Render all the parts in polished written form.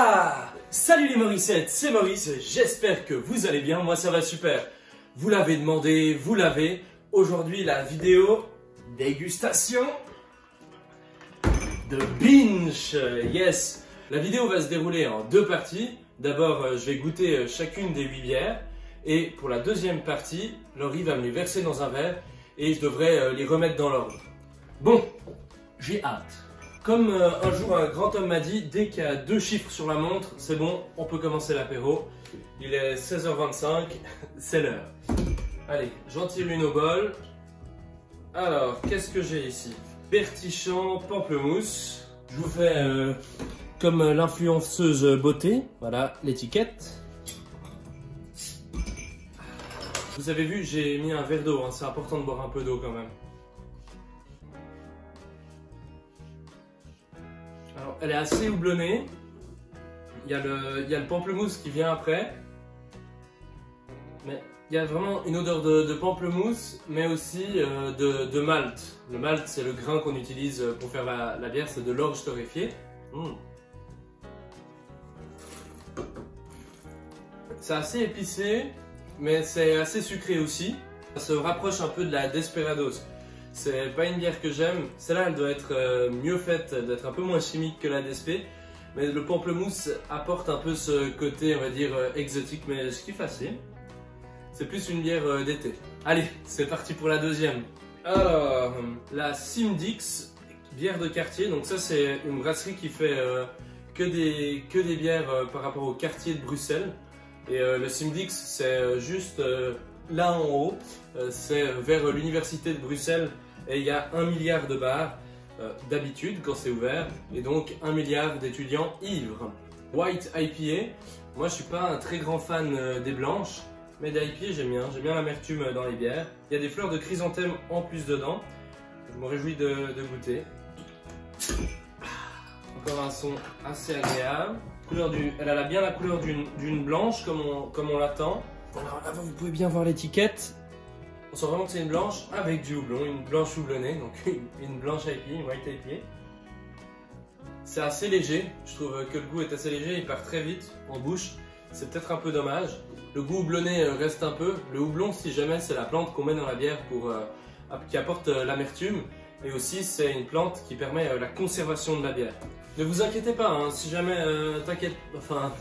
Ah! Salut les Morissettes, c'est Maurice, j'espère que vous allez bien, moi ça va super. Vous l'avez demandé, vous l'avez. Aujourd'hui la vidéo dégustation de Binge, yes. La vidéo va se dérouler en deux parties. D'abord je vais goûter chacune des 8 bières. Et pour la deuxième partie, Laurie va me les verser dans un verre et je devrais les remettre dans l'ordre. Bon, j'ai hâte. Comme un jour un grand homme m'a dit, dès qu'il y a 2 chiffres sur la montre, c'est bon, on peut commencer l'apéro. Il est 16h25, c'est l'heure. Allez, j'en tire une au bol. Alors, qu'est-ce que j'ai ici? Bertichamp, pamplemousse. Je vous fais comme l'influenceuse beauté, voilà l'étiquette. Vous avez vu, j'ai mis un verre d'eau, hein. C'est important de boire un peu d'eau quand même. Alors, elle est assez houblonnée. Il y a le pamplemousse qui vient après. Mais il y a vraiment une odeur de pamplemousse, mais aussi de malt. Le malt, c'est le grain qu'on utilise pour faire la bière, c'est de l'orge torréfiée. C'est assez épicé, mais c'est assez sucré aussi. Ça se rapproche un peu de la Desperados. C'est pas une bière que j'aime. Celle-là, elle doit être mieux faite, d'être un peu moins chimique que la Despé. Mais le pamplemousse apporte un peu ce côté, on va dire, exotique, mais je kiffe assez. C'est plus une bière d'été. Allez, c'est parti pour la deuxième. Alors, la Simdix, bière de quartier. Donc ça, c'est une brasserie qui fait que des bières par rapport au quartier de Bruxelles. Et le Simdix, c'est juste là en haut, c'est vers l'université de Bruxelles et il y a 1 milliard de bars d'habitude quand c'est ouvert et donc 1 milliard d'étudiants ivres. White IPA, moi je suis pas un très grand fan des blanches, mais des IPA j'aime bien l'amertume dans les bières. Il y a des fleurs de chrysanthème en plus dedans, je me réjouis de goûter. Encore un son assez agréable. Elle a bien la couleur d'une blanche comme on l'attend. Alors là, vous pouvez bien voir l'étiquette. On sent vraiment que c'est une blanche avec du houblon, une blanche houblonnée, donc une blanche IPA, une white IPA. C'est assez léger, je trouve que le goût est assez léger, il part très vite en bouche. C'est peut-être un peu dommage. Le goût houblonné reste un peu. Le houblon, si jamais, c'est la plante qu'on met dans la bière qui apporte l'amertume. Et aussi, c'est une plante qui permet la conservation de la bière. Ne vous inquiétez pas, hein, si jamais,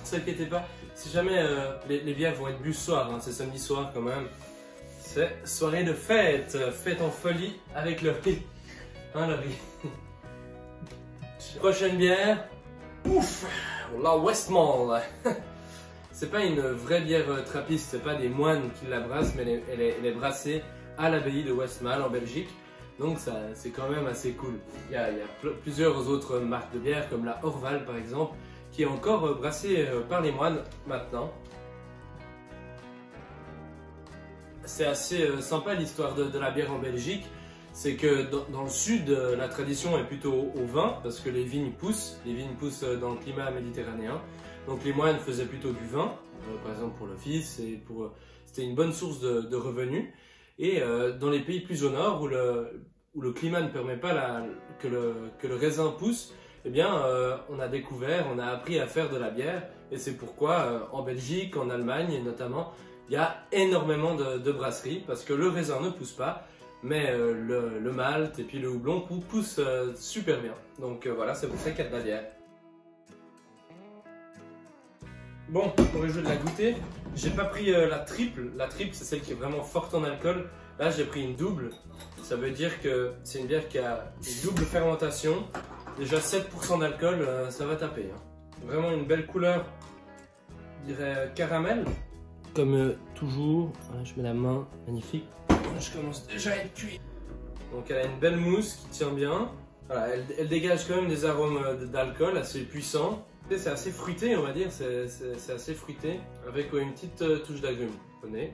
s'inquiétez pas, si jamais les bières vont être bues ce soir, hein, c'est samedi soir quand même. C'est soirée de fête, fête en folie avec le riz. Hein, le riz. Prochaine bière, ouf, la Westmalle. C'est pas une vraie bière trappiste, c'est pas des moines qui la brassent, mais elle est brassée à l'abbaye de Westmalle en Belgique. Donc c'est quand même assez cool. Il y a plusieurs autres marques de bière comme la Orval par exemple qui est encore brassée par les moines maintenant. C'est assez sympa l'histoire de la bière en Belgique. C'est que dans le sud la tradition est plutôt au vin parce que les vignes poussent dans le climat méditerranéen. Donc les moines faisaient plutôt du vin, par exemple pour l'office et c'était une bonne source de revenus. Et dans les pays plus au nord, où le climat ne permet pas que le raisin pousse, eh bien, on a appris à faire de la bière. Et c'est pourquoi, en Belgique, en Allemagne notamment, il y a énormément de brasseries, parce que le raisin ne pousse pas, mais le malt et puis le houblon poussent super bien. Donc voilà, c'est pour ça qu'il y a de la bière. Bon, pour le jeu de la goûter, j'ai pas pris la triple. La triple, c'est celle qui est vraiment forte en alcool. Là, j'ai pris une double. Ça veut dire que c'est une bière qui a une double fermentation. Déjà 7% d'alcool, ça va taper. Hein. Vraiment une belle couleur, je dirais caramel. Comme toujours, voilà, je mets la main, magnifique. Je commence déjà à être cuit. Donc elle a une belle mousse qui tient bien. Voilà, elle dégage quand même des arômes d'alcool assez puissants. C'est assez fruité, on va dire, c'est assez fruité, avec une petite touche d'agrumes. Prenez.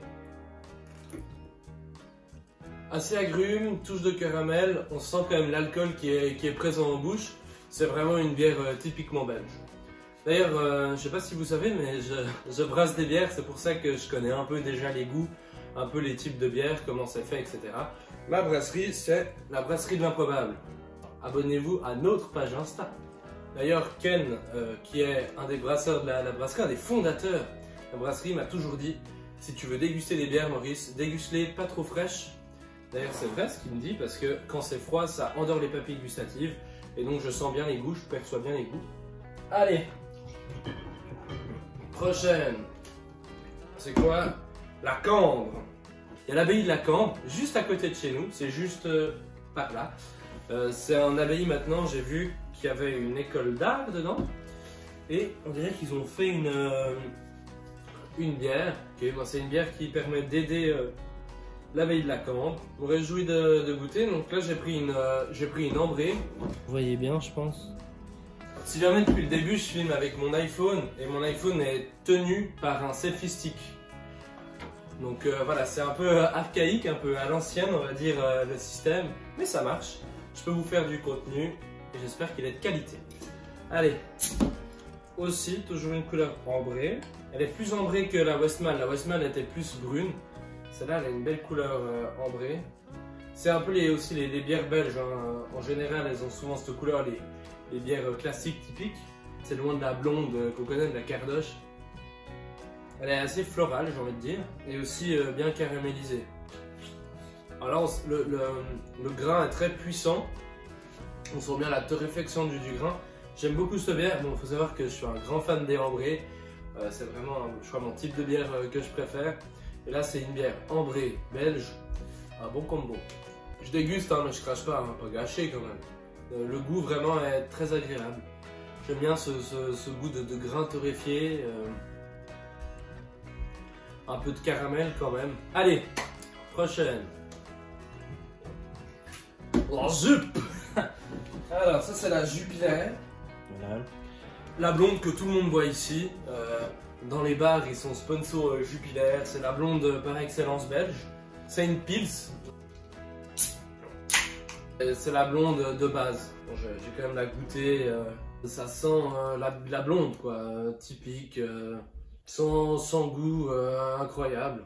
Assez agrumes, touche de caramel, on sent quand même l'alcool qui est présent en bouche. C'est vraiment une bière typiquement belge. D'ailleurs, je ne sais pas si vous savez, mais je brasse des bières, c'est pour ça que je connais un peu déjà les goûts, un peu les types de bières, comment c'est fait, etc. Ma brasserie, c'est la brasserie de l'improbable. Abonnez-vous à notre page Insta. D'ailleurs, Ken, qui est un des brasseurs de la brasserie, un des fondateurs de la brasserie, m'a toujours dit, si tu veux déguster des bières, Maurice, déguste-les pas trop fraîches. D'ailleurs, c'est vrai ce qu'il me dit, parce que quand c'est froid, ça endort les papilles gustatives. Et donc, je sens bien les goûts, je perçois bien les goûts. Allez, prochaine. C'est quoi? La Cambre. Il y a l'abbaye de la Cambre, juste à côté de chez nous, c'est juste par là. C'est un abbaye maintenant, j'ai vu qu'il y avait une école d'art dedans. Et on dirait qu'ils ont fait une bière. Okay, bon, c'est une bière qui permet d'aider l'abbaye de la Cambre. Je me réjouis de goûter. Donc là, j'ai pris une ambrée. Vous voyez bien, je pense. Si jamais depuis le début, je filme avec mon iPhone et mon iPhone est tenu par un selfie stick. Donc voilà, c'est un peu archaïque, un peu à l'ancienne, on va dire, le système. Mais ça marche. Je peux vous faire du contenu et j'espère qu'il est de qualité. Allez, aussi, toujours une couleur ambrée. Elle est plus ambrée que la Westmalle. La Westmalle était plus brune. Celle-là, elle a une belle couleur ambrée. C'est un peu aussi les bières belges. Hein. En général, elles ont souvent cette couleur, les bières classiques typiques. C'est loin de la blonde qu'on connaît, de la Cardoche. Elle est assez florale, j'ai envie de dire, et aussi bien caramélisée. Alors le grain est très puissant. On sent bien la torréfaction du grain. J'aime beaucoup cette bière. Bon, il faut savoir que je suis un grand fan des ambrées. C'est vraiment, je crois, mon type de bière que je préfère. Et là, c'est une bière ambrée belge. Un bon combo. Je déguste, hein, mais je crache pas, hein, pas gâché quand même. Le goût vraiment est très agréable. J'aime bien ce goût de grain torréfié. Un peu de caramel quand même. Allez, prochaine. La jupe. Alors ça c'est la Jupiler. Voilà. La blonde que tout le monde boit ici. Dans les bars ils sont sponsors Jupiler. C'est la blonde par excellence belge. C'est une Pils. C'est la blonde de base. Bon, j'ai quand même la goûter. Ça sent la blonde quoi, typique. Sans goût incroyable.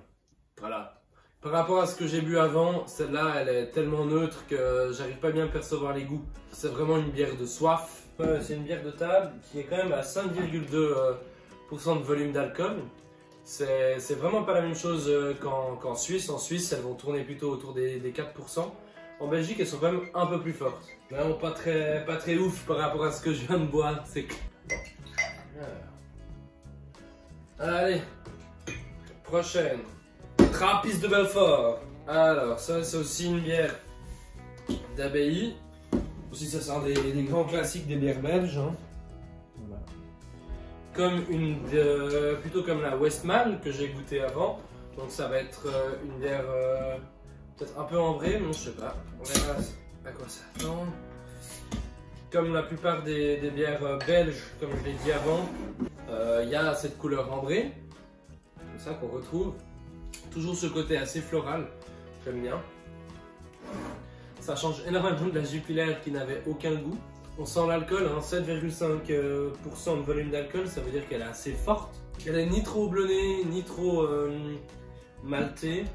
Voilà. Par rapport à ce que j'ai bu avant, celle-là, elle est tellement neutre que j'arrive pas bien à percevoir les goûts. C'est vraiment une bière de soif. C'est une bière de table qui est quand même à 5,2% de volume d'alcool. C'est vraiment pas la même chose qu'en Suisse. En Suisse, elles vont tourner plutôt autour des 4%. En Belgique, elles sont quand même un peu plus fortes. Vraiment pas très ouf par rapport à ce que je viens de boire. C'est clair. Allez, prochaine. Trappiste de Belfort. Alors, ça c'est aussi une bière d'abbaye. Aussi, ça c'est un des grands classiques des bières belges. Hein. Voilà. Comme plutôt comme la Westmalle que j'ai goûté avant. Donc ça va être une bière peut-être un peu ambrée, mais je sais pas. On verra à quoi ça tend. Comme la plupart des bières belges, comme je l'ai dit avant, il y a cette couleur ambrée, comme ça qu'on retrouve. Toujours ce côté assez floral, j'aime bien. Ça change énormément de la Jupiler qui n'avait aucun goût. On sent l'alcool, hein, 7,5% de volume d'alcool, ça veut dire qu'elle est assez forte. Elle est ni trop blonnée, ni trop maltée.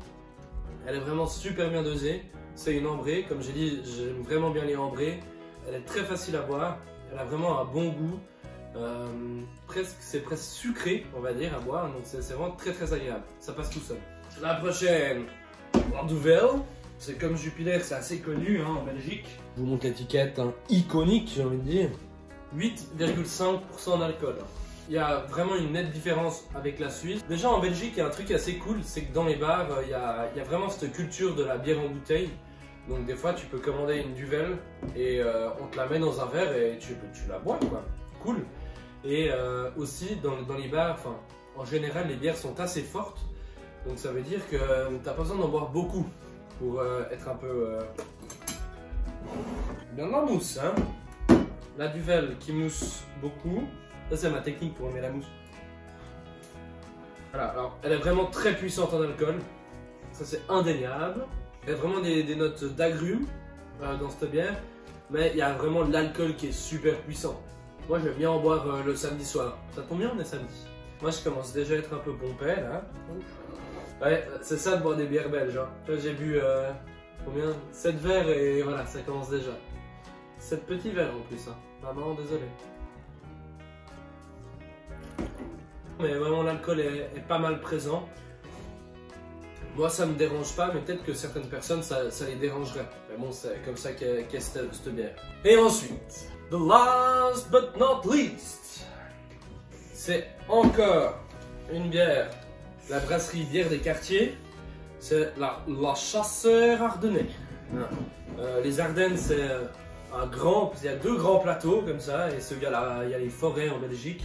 Elle est vraiment super bien dosée. C'est une ambrée, comme j'ai dit, j'aime vraiment bien les ambrées. Elle est très facile à boire, elle a vraiment un bon goût. C'est presque sucré, on va dire, à boire, donc c'est vraiment très agréable. Ça passe tout seul. La prochaine, Nouvelle. C'est comme Jupiler, c'est assez connu hein, en Belgique. Je vous montre l'étiquette, hein, iconique, j'ai envie de dire. 8,5% d'alcool. Il y a vraiment une nette différence avec la Suisse. Déjà en Belgique, il y a un truc assez cool, c'est que dans les bars, il y a vraiment cette culture de la bière en bouteille. Donc des fois, tu peux commander une Duvel et on te la met dans un verre et tu la bois, quoi. Cool. Et aussi, dans les bars, en général, les bières sont assez fortes. Donc ça veut dire que t'as pas besoin d'en boire beaucoup pour être un peu... bien dans la mousse, hein. La Duvel qui mousse beaucoup. Ça, c'est ma technique pour aimer la mousse. Voilà, alors elle est vraiment très puissante en alcool. Ça, c'est indéniable. Il y a vraiment des notes d'agrumes dans cette bière. Mais il y a vraiment l'alcool qui est super puissant. Moi, j'aime bien en boire le samedi soir. Ça tombe bien, on est samedi. Moi, je commence déjà à être un peu pompé, là. Ouais, c'est ça de boire des bières belges. Hein. Là, j'ai bu combien 7 verres et voilà, ça commence déjà. 7 petits verres en plus. Hein. Maman, désolé. mais vraiment l'alcool est pas mal présent. Moi ça me dérange pas, mais peut-être que certaines personnes ça les dérangerait. Mais bon, c'est comme ça qu'est cette bière. Et ensuite, the last but not least, c'est encore une bière, la brasserie Bière des Quartiers. C'est la Chasseur Ardennais. Les Ardennes, c'est il y a 2 grands plateaux comme ça, et il y a les forêts en Belgique.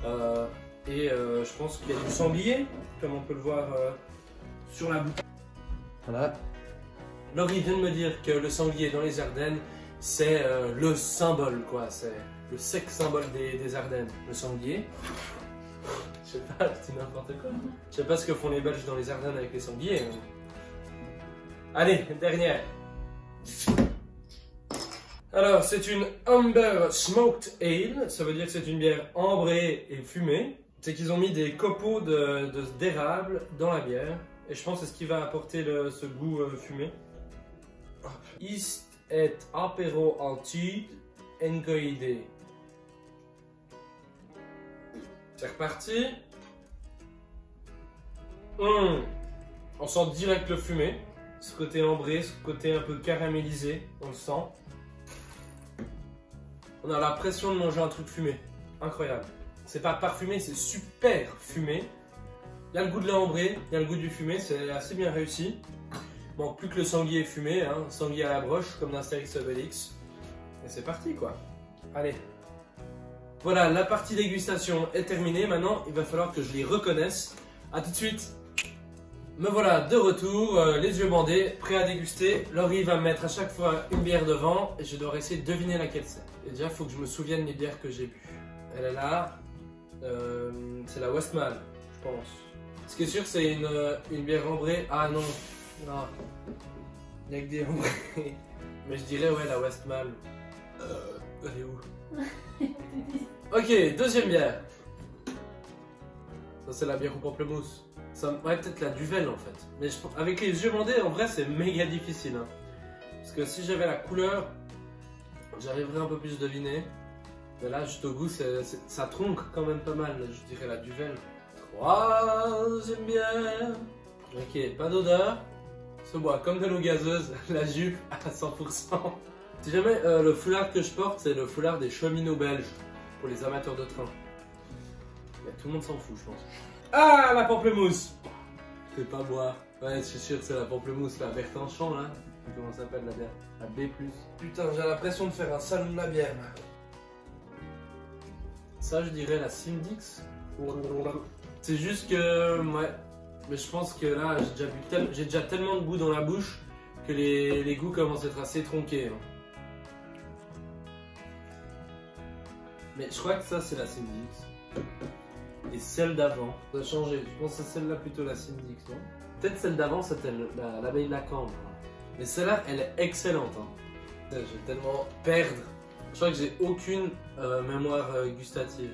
Je pense qu'il y a du sanglier, comme on peut le voir sur la bouteille. Voilà. Laurie vient de me dire que le sanglier dans les Ardennes, c'est le symbole, quoi. C'est le sexe symbole des Ardennes, le sanglier. Je sais pas, c'est n'importe quoi. Je sais pas ce que font les Belges dans les Ardennes avec les sangliers. Allez, dernière. Alors, c'est une Amber Smoked Ale. Ça veut dire que c'est une bière ambrée et fumée. C'est qu'ils ont mis des copeaux d'érable dans la bière. Et je pense que c'est ce qui va apporter ce goût fumé. Ist et apéro altitude engoide. C'est reparti. On sent direct le fumé. Ce côté ambré, ce côté un peu caramélisé, on le sent. On a l'impression de manger un truc fumé. Incroyable. C'est pas parfumé, c'est super fumé. Il y a le goût de l'ambré, il y a le goût du fumé, c'est assez bien réussi. Bon, plus que le sanglier fumé, hein, sanglier à la broche, comme dans Astérix Obélix. Et c'est parti, quoi. Allez. Voilà, la partie dégustation est terminée. Maintenant, il va falloir que je les reconnaisse. A tout de suite. Me voilà de retour, les yeux bandés, prêt à déguster. Laurie va me mettre à chaque fois une bière devant et je dois essayer de deviner laquelle c'est. Et déjà, il faut que je me souvienne des bières que j'ai bu. Elle est là. C'est la Westmalle, je pense. Ce qui est sûr, c'est une bière ambrée. Ah non, non. Il n'y a que des ambrés. Mais je dirais, ouais, la Westmalle. Elle est où? Ok, deuxième bière. Ça, c'est la bière au pamplemousse. Ça ouais, peut-être la Duvel en fait. Mais avec les yeux bandés, en vrai, c'est méga difficile. Hein. Parce que si j'avais la couleur, j'arriverais un peu plus à deviner. Mais là, juste au goût, ça tronque quand même pas mal. Je dirais la Duvel. Troisième bière. Ok, pas d'odeur. Se boit comme de l'eau gazeuse. La jupe à 100%. Si jamais le foulard que je porte, c'est le foulard des cheminots belges. Pour les amateurs de train. Mais tout le monde s'en fout, je pense. Ah, la pamplemousse. C'est pas boire. Ouais, je suis sûr que c'est la pamplemousse, la Bertinchamp là. Comment ça s'appelle la bière? La B+. Putain, j'ai l'impression de faire un salon de la bière. Ça, je dirais la Simdix. C'est juste que, ouais. Mais je pense que là, j'ai déjà tellement de goût dans la bouche que les goûts commencent à être assez tronqués. Hein. Mais je crois que ça, c'est la Simdix. Et celle d'avant, ça a changé. Je pense que c'est celle-là plutôt la Simdix, non? Peut-être celle d'avant, c'était l'abeille de la Cambre. Mais celle-là, elle est excellente. Hein. Je vais tellement perdre. Je crois que j'ai aucune mémoire gustative.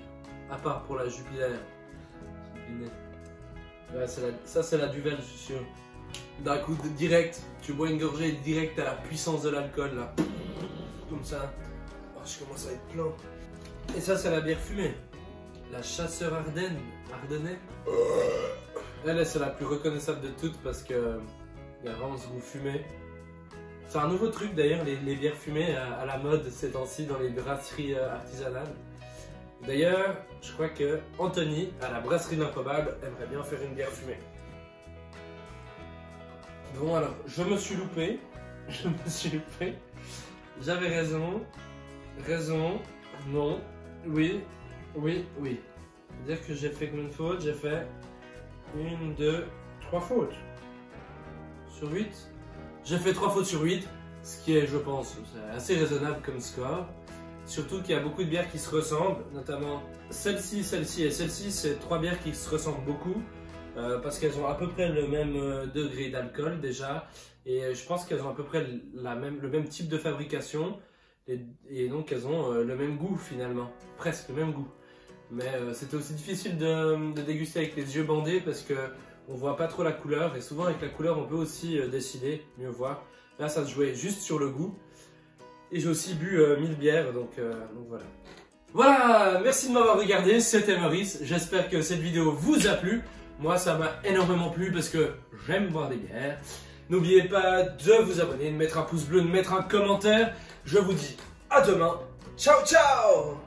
À part pour la Jupiler. Ouais, ça, c'est la Duvel, je suis sûr. D'un coup, direct, tu bois une gorgée direct à la puissance de l'alcool, là. Comme ça. Oh, je commence à être plein. Et ça, c'est la bière fumée. La Chasseur Ardennais. Elle, c'est la plus reconnaissable de toutes parce que il y a vraiment ce goût fumé. C'est un nouveau truc d'ailleurs, les bières fumées à la mode ces temps-ci dans les brasseries artisanales. D'ailleurs, je crois que Anthony, à la brasserie de l'Improbable, aimerait bien faire une bière fumée. Bon alors, je me suis loupé. J'avais raison. Non. Oui. C'est-à-dire que j'ai fait combien de fautes? J'ai fait 1, 2, 3 fautes. Sur 8. J'ai fait 3 fautes sur 8, ce qui est, je pense, assez raisonnable comme score. Surtout qu'il y a beaucoup de bières qui se ressemblent, notamment celle-ci et celle-ci, c'est 3 bières qui se ressemblent beaucoup. Parce qu'elles ont à peu près le même degré d'alcool déjà. Et je pense qu'elles ont à peu près le même type de fabrication. Et donc elles ont le même goût finalement, presque le même goût. Mais c'était aussi difficile de déguster avec les yeux bandés parce que on voit pas trop la couleur et souvent avec la couleur on peut aussi décider, mieux voir. Là ça se jouait juste sur le goût. Et j'ai aussi bu 1000 bières donc voilà. Voilà, merci de m'avoir regardé, c'était Maurice, j'espère que cette vidéo vous a plu. Moi ça m'a énormément plu parce que j'aime boire des bières. N'oubliez pas de vous abonner, de mettre un pouce bleu, de mettre un commentaire. Je vous dis à demain, ciao ciao.